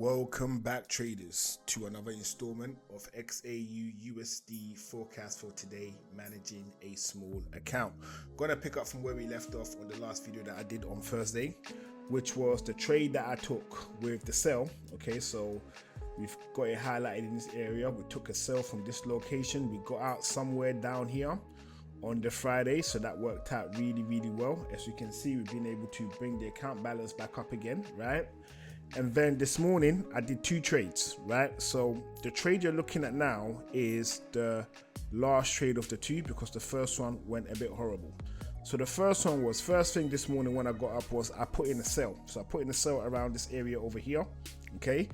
Welcome back, traders, to another installment of XAUUSD forecast for today, managing a small account. Gonna pick up from where we left off on the last video that I did on Thursday, which was the trade that I took with the sell. Okay, so we've got it highlighted in this area. We took a sell from this location. We got out somewhere down here on the Friday, so that worked out really well. As you can see, we've been able to bring the account balance back up again, right? And then this morning I did two trades, right? So the trade you're looking at now is the last trade of the two, because the first one went a bit horrible. So the first one was, first thing this morning when I got up was I put in a sell. So I put in a sell around this area over here, okay?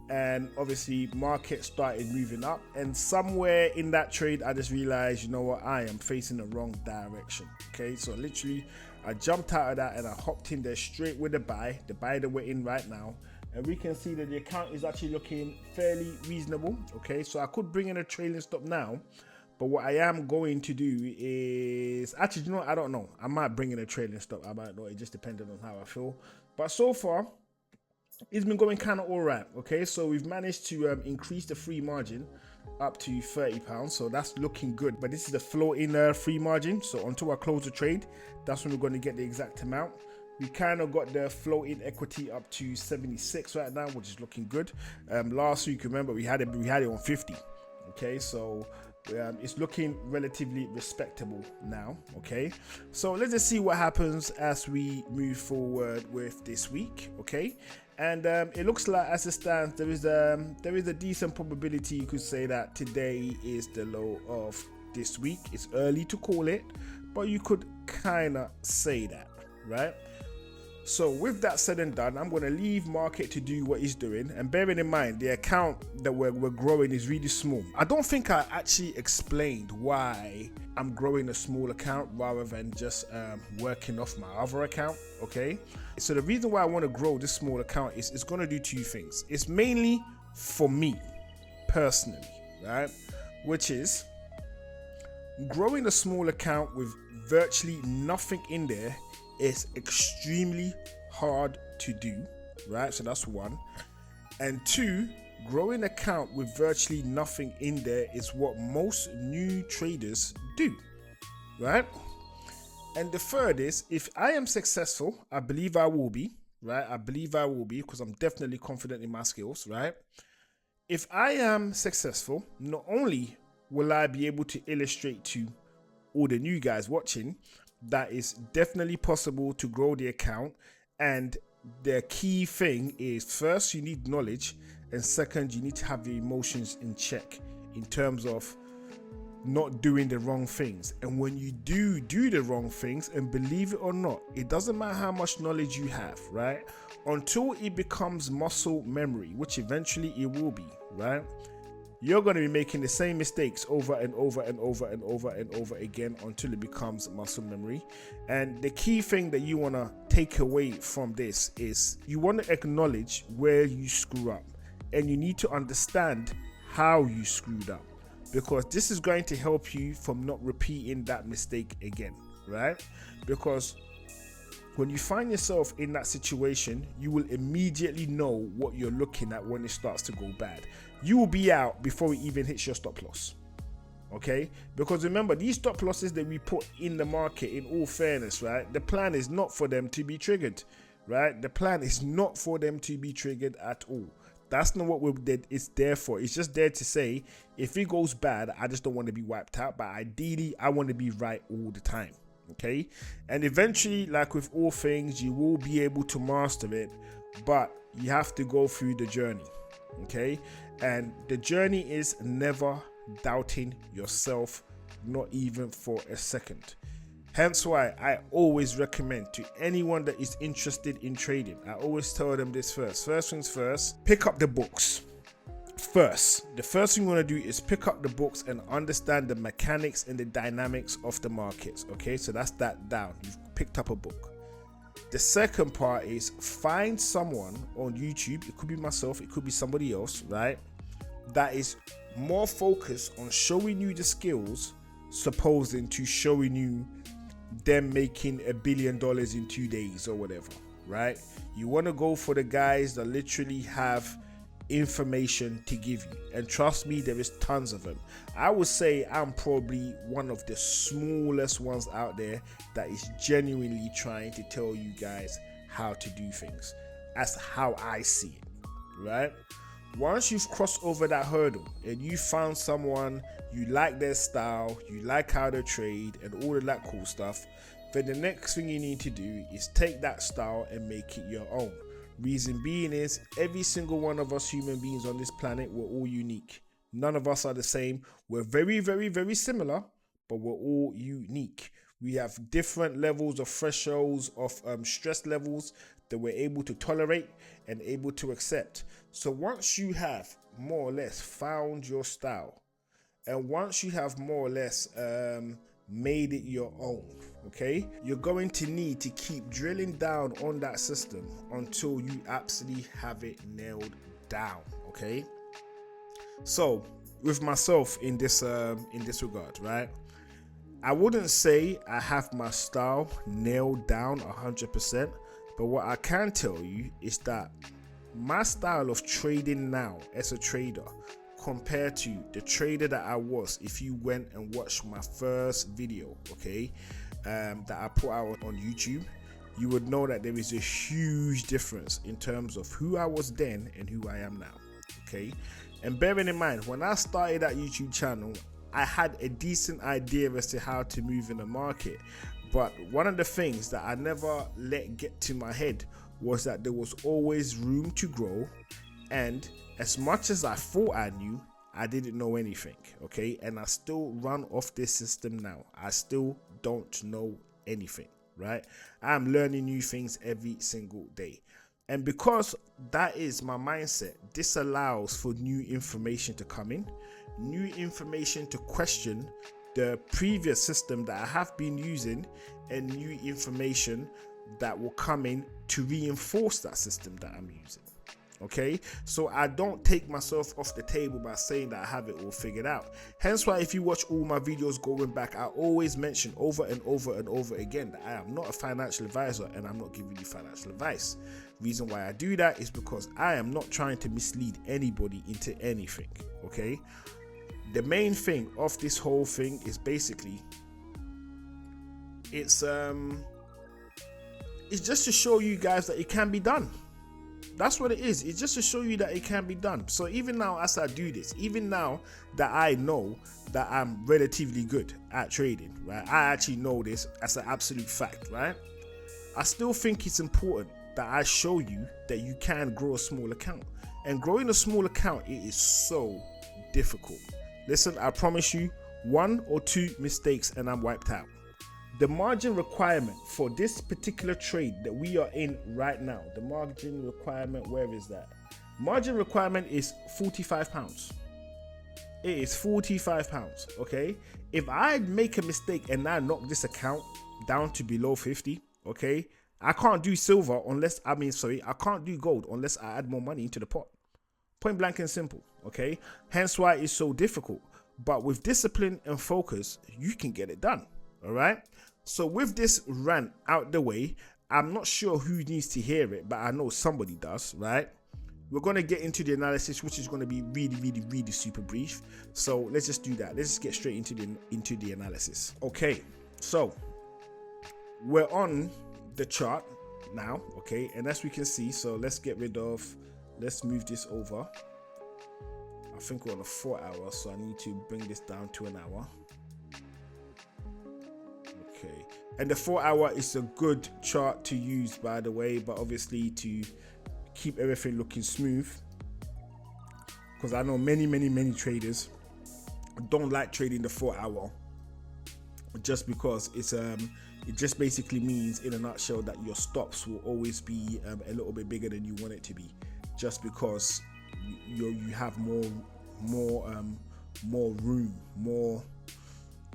And obviously market started moving up, and somewhere in that trade I just realized, you know what, I am facing the wrong direction. Okay, so literally I jumped out of that and I hopped in there straight with the buy that we're in right now, and we can see that the account is actually looking fairly reasonable. Okay, so I could bring in a trailing stop now, but what I am going to do is, actually, you know what, I don't know, I might bring in a trailing stop, I might not, it just depended on how I feel. But so far it's been going kind of all right. Okay, so we've managed to increase the free margin up to £30, so that's looking good. But this is the floating free margin, so until I close the trade, that's when we're going to get the exact amount. We kind of got the floating equity up to 76 right now, which is looking good. Last week, remember, we had it on 50. Okay, so it's looking relatively respectable now. Okay, so let's just see what happens as we move forward with this week. Okay, and it looks like, as it stands, there is a decent probability you could say that today is the low of this week. It's early to call it, but you could kind of say that, right? So with that said and done, I'm going to leave market to do what he's doing, and bearing in mind the account that we're growing is really small. I don't think I actually explained why I'm growing a small account rather than just working off my other account. Okay, so the reason why I want to grow this small account is it's going to do two things. It's mainly for me personally, right? Which is growing a small account with virtually nothing in there is extremely hard to do, right? So that's one. And two, growing an account with virtually nothing in there is what most new traders do, right? And the third is, if I am successful, I believe I will be, right? I believe I will be, because I'm definitely confident in my skills, right? If I am successful, not only will I be able to illustrate to all the new guys watching that is definitely possible to grow the account, and the key thing is, first, you need knowledge, and second, you need to have your emotions in check in terms of not doing the wrong things. And when you do the wrong things, and believe it or not, it doesn't matter how much knowledge you have, right? Until it becomes muscle memory, which eventually it will be, right? You're going to be making the same mistakes over and over again until it becomes muscle memory. And the key thing that you want to take away from this is you want to acknowledge where you screw up, and you need to understand how you screwed up, because this is going to help you from not repeating that mistake again, right? Because when you find yourself in that situation, you will immediately know what you're looking at when it starts to go bad. You will be out before it even hits your stop loss. Okay? Because remember, these stop losses that we put in the market, in all fairness, right? The plan is not for them to be triggered, right? The plan is not for them to be triggered at all. That's not what it's there for. It's just there to say, if it goes bad, I just don't want to be wiped out. But ideally, I want to be right all the time. Okay, and eventually, like with all things, you will be able to master it, but you have to go through the journey. Okay, and the journey is never doubting yourself, not even for a second. Hence why I always recommend to anyone that is interested in trading, I always tell them this first things first, pick up the books. The first thing you want to do is pick up the books and understand the mechanics and the dynamics of the markets. Okay, so that's that down. You've picked up a book. The second part is find someone on YouTube. It could be myself, it could be somebody else, right? That is more focused on showing you the skills, supposing to showing you them making $1 billion in 2 days or whatever, right? You want to go for the guys that literally have information to give you, and trust me, there is tons of them. I would say I'm probably one of the smallest ones out there that is genuinely trying to tell you guys how to do things. That's how I see it, right? Once you've crossed over that hurdle and you found someone, you like their style, you like how they trade and all of that cool stuff, then the next thing you need to do is take that style and make it your own. Reason being is, every single one of us human beings on this planet, we're all unique. None of us are the same. We're very, very, very similar, but we're all unique. We have different levels of thresholds of stress levels that we're able to tolerate and able to accept. So once you have more or less found your style, and once you have more or less made it your own, okay, you're going to need to keep drilling down on that system until you absolutely have it nailed down, okay? So with myself in this regard, right, I wouldn't say I have my style nailed down 100%, but what I can tell you is that my style of trading now as a trader compared to the trader that I was, if you went and watched my first video, okay, that I put out on YouTube, you would know that there is a huge difference in terms of who I was then and who I am now, okay? And bearing in mind, when I started that YouTube channel, I had a decent idea as to how to move in the market, but one of the things that I never let get to my head was that there was always room to grow, and as much as I thought I knew, I didn't know anything, okay? And I still run off this system now. I still don't know anything, right? I'm learning new things every single day. And because that is my mindset, this allows for new information to come in, new information to question the previous system that I have been using, and new information that will come in to reinforce that system that I'm using. Okay, so I don't take myself off the table by saying that I have it all figured out. Hence why if you watch all my videos going back, I always mention over and over and over again that I am not a financial advisor and I'm not giving you financial advice. Reason why I do that is because I am not trying to mislead anybody into anything. Okay, the main thing of this whole thing is basically it's just to show you guys that it can be done. That's what it is. It's just to show you that it can be done. So even now as I do this, even now that I know that I'm relatively good at trading, right? I actually know this as an absolute fact, right? I still think it's important that I show you that you can grow a small account. And growing a small account, it is so difficult. Listen, I promise you, 1 or 2 mistakes and I'm wiped out. The margin requirement for this particular trade that we are in right now, the margin requirement, where is that? Margin requirement is £45. It is £45, okay? If I make a mistake and I knock this account down to below 50, okay, I can't do silver unless, I can't do gold unless I add more money into the pot. Point blank and simple, okay? Hence why it's so difficult. But with discipline and focus, you can get it done, all right? So with this rant out the way, I'm not sure who needs to hear it, but I know somebody does, right? We're going to get into the analysis, which is going to be really, really, really super brief. So let's just do that. Let's just get straight into the analysis. Okay, so we're on the chart now, okay? And as we can see, so let's move this over. I think we're on a 4 hour, so I need to bring this down to an hour. Okay, and the 4 hour is a good chart to use, by the way, but obviously to keep everything looking smooth, because I know many traders don't like trading the 4 hour just because it just basically means, in a nutshell, that your stops will always be a little bit bigger than you want it to be, just because you have more room,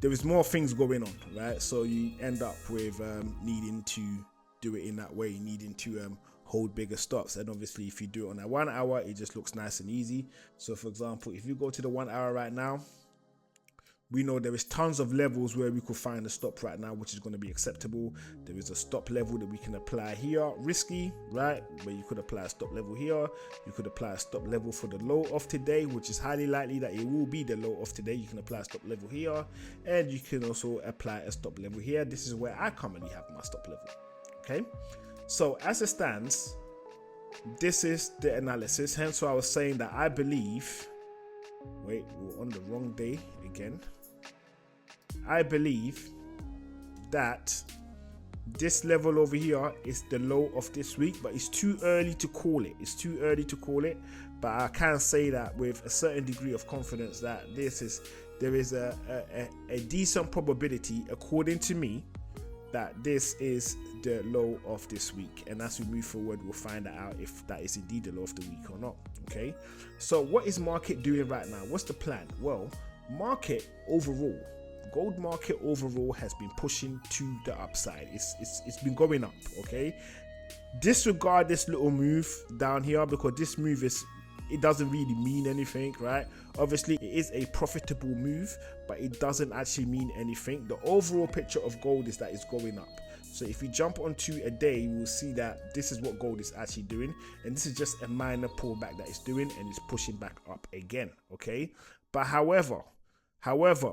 there is more things going on, right? So you end up with needing to do it in that way, needing to hold bigger stops. And obviously if you do it on a 1 hour, it just looks nice and easy. So for example, if you go to the 1 hour right now, We know there is tons of levels where we could find a stop right now, which is going to be acceptable. There is a stop level that we can apply here, risky, right? Where you could apply a stop level here. You could apply a stop level for the low of today, which is highly likely that it will be the low of today. You can apply a stop level here, and you can also apply a stop level here. This is where I currently have my stop level, okay? So as it stands, this is the analysis. Hence why I was saying that I believe, wait, we're on the wrong day again. I believe that this level over here is the low of this week, but it's too early to call it. It's too early to call it, but I can say that with a certain degree of confidence that there is a decent probability, according to me, that this is the low of this week. And as we move forward, we'll find out if that is indeed the low of the week or not. Okay, so what is market doing right now? What's the plan? Well, market overall, gold market overall has been pushing to the upside. It's been going up. Okay, disregard this little move down here, because this move it doesn't really mean anything, right? Obviously it is a profitable move, but it doesn't actually mean anything. The overall picture of gold is that it's going up. So if you jump onto a day, we'll see that this is what gold is actually doing, and this is just a minor pullback that it's doing, and it's pushing back up again. Okay, but however,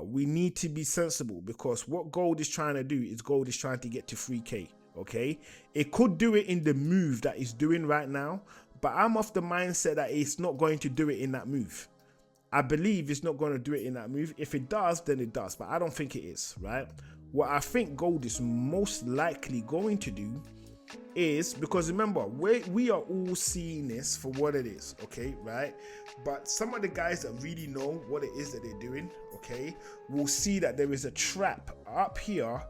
we need to be sensible, because what gold is trying to do is gold is trying to get to 3K. Okay, it could do it in the move that it's doing right now, but I'm of the mindset that it's not going to do it in that move. I believe it's not going to do it in that move. If it does, then it does, but I don't think it is, right? What I think gold is most likely going to do is, because remember, we are all seeing this for what it is, okay, right? But some of the guys that really know what it is that they're doing, okay, will see that there is a trap up here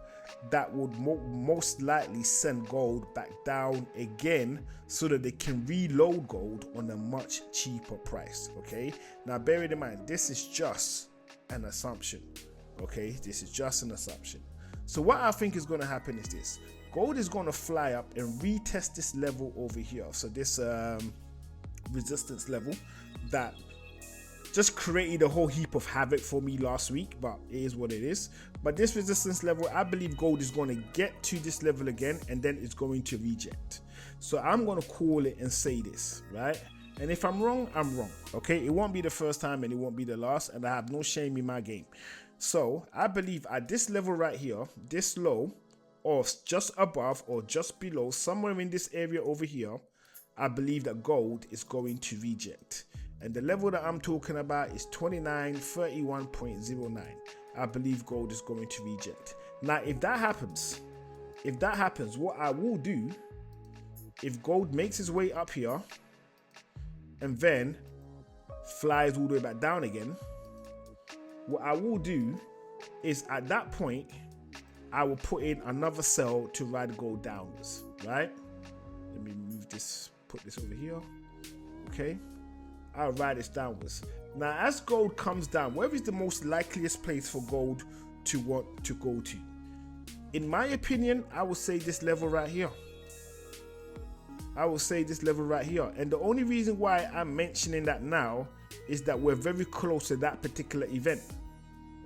that would most likely send gold back down again, so that they can reload gold on a much cheaper price. Okay, now bear in mind, this is just an assumption. Okay, this is just an assumption. So what I think is going to happen is this: gold is going to fly up and retest this level over here. So this resistance level that just created a whole heap of havoc for me last week, but it is what it is. But this resistance level, I believe gold is going to get to this level again, and then it's going to reject. So I'm going to call it and say this, right? And if I'm wrong, I'm wrong. Okay, it won't be the first time and it won't be the last, and I have no shame in my game. So I believe at this level right here, this low, or just above or just below, somewhere in this area over here, I believe that gold is going to reject. And the level that I'm talking about is 2931.09. I believe gold is going to reject. Now, if that happens, what I will do, if gold makes its way up here and then flies all the way back down again, what I will do is at that point, I will put in another sell to ride gold downwards, right? Let me move this, put this over here. Okay. I'll ride this downwards. Now, as gold comes down, where is the most likeliest place for gold to want to go to? In my opinion, I would say this level right here. And the only reason why I'm mentioning that now is that we're very close to that particular event.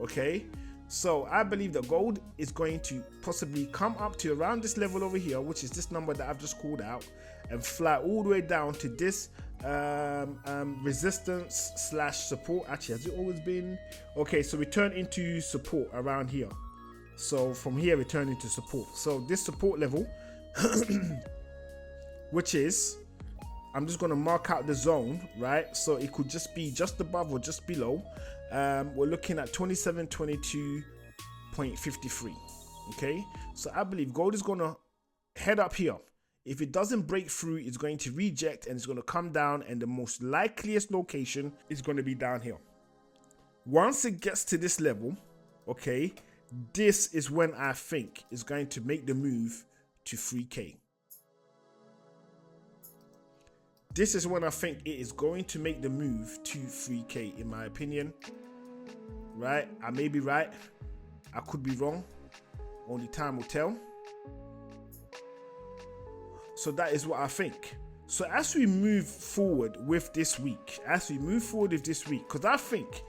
Okay? So I believe that gold is going to possibly come up to around this level over here, which is this number that I've just called out, and fly all the way down to this resistance slash support. Actually, has it always been? Okay, so we turn into support around here. So from here we turn into support. So this support level, which is, I'm just going to mark out the zone, right? So it could just be just above or just below. We're looking at 2722.53. Okay, so I believe gold is going to head up here. If it doesn't break through, it's going to reject and it's going to come down, and the most likeliest location is going to be down here. Once it gets to this level, okay, this is when I think it's going to make the move to 3K. This is when I think it is going to make the move to 3K, in my opinion. Right? I may be right. I could be wrong. Only time will tell. So that is what I think. So as we move forward with this week, because I think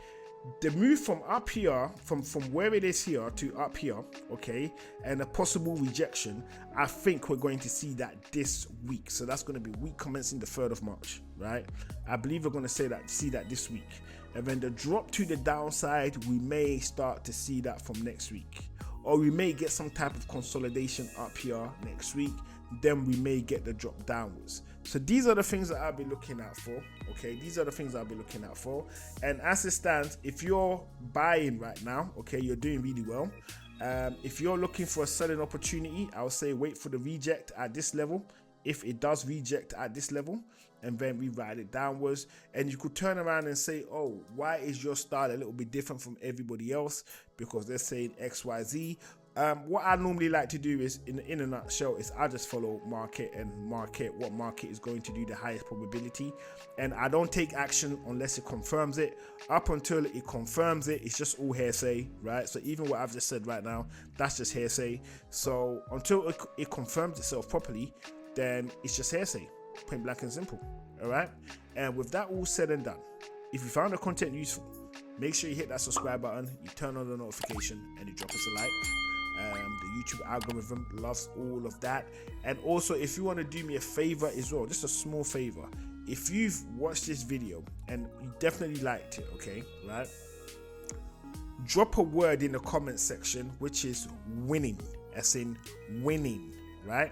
the move from up here, from where it is here to up here, okay, and a possible rejection, I think we're going to see that this week. So that's going to be week commencing the 3rd of March, right? I believe we're going to see that this week. And then the drop to the downside, we may start to see that from next week. Or we may get some type of consolidation up here next week. Then we may get the drop downwards. So these are the things that I'll be looking out for. Okay, these are the things I'll be looking out for. And as it stands, if you're buying right now, okay, you're doing really well. If you're looking for a selling opportunity, I would say wait for the reject at this level. If it does reject at this level, and then we ride it downwards, and you could turn around and say, oh, why is your style a little bit different from everybody else? Because they're saying XYZ. What I normally like to do is, in a nutshell, is I just follow market what market is going to do the highest probability, and I don't take action unless it confirms it. Up until it confirms it, it's just all hearsay, right? So even what I've just said right now, that's just hearsay. So until it confirms itself properly, then it's just hearsay, plain black and simple. All right. And with that all said and done, if you found the content useful, make sure you hit that subscribe button, you turn on the notification, and you drop us a like. The YouTube algorithm loves all of that. And also, if you want to do me a favor as well, just a small favor, if you've watched this video and you definitely liked it, okay, right, drop a word in the comment section which is winning, as in winning, right?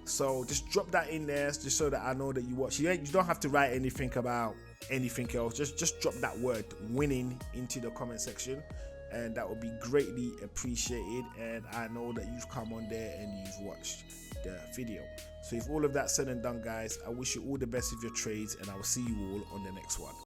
So just drop that in there just so that I know that you watch. You don't have to write anything about anything else. Just drop that word winning into the comment section, and that would be greatly appreciated. And I know that you've come on there and you've watched the video. So if all of that's said and done, guys, I wish you all the best with your trades, and I will see you all on the next one.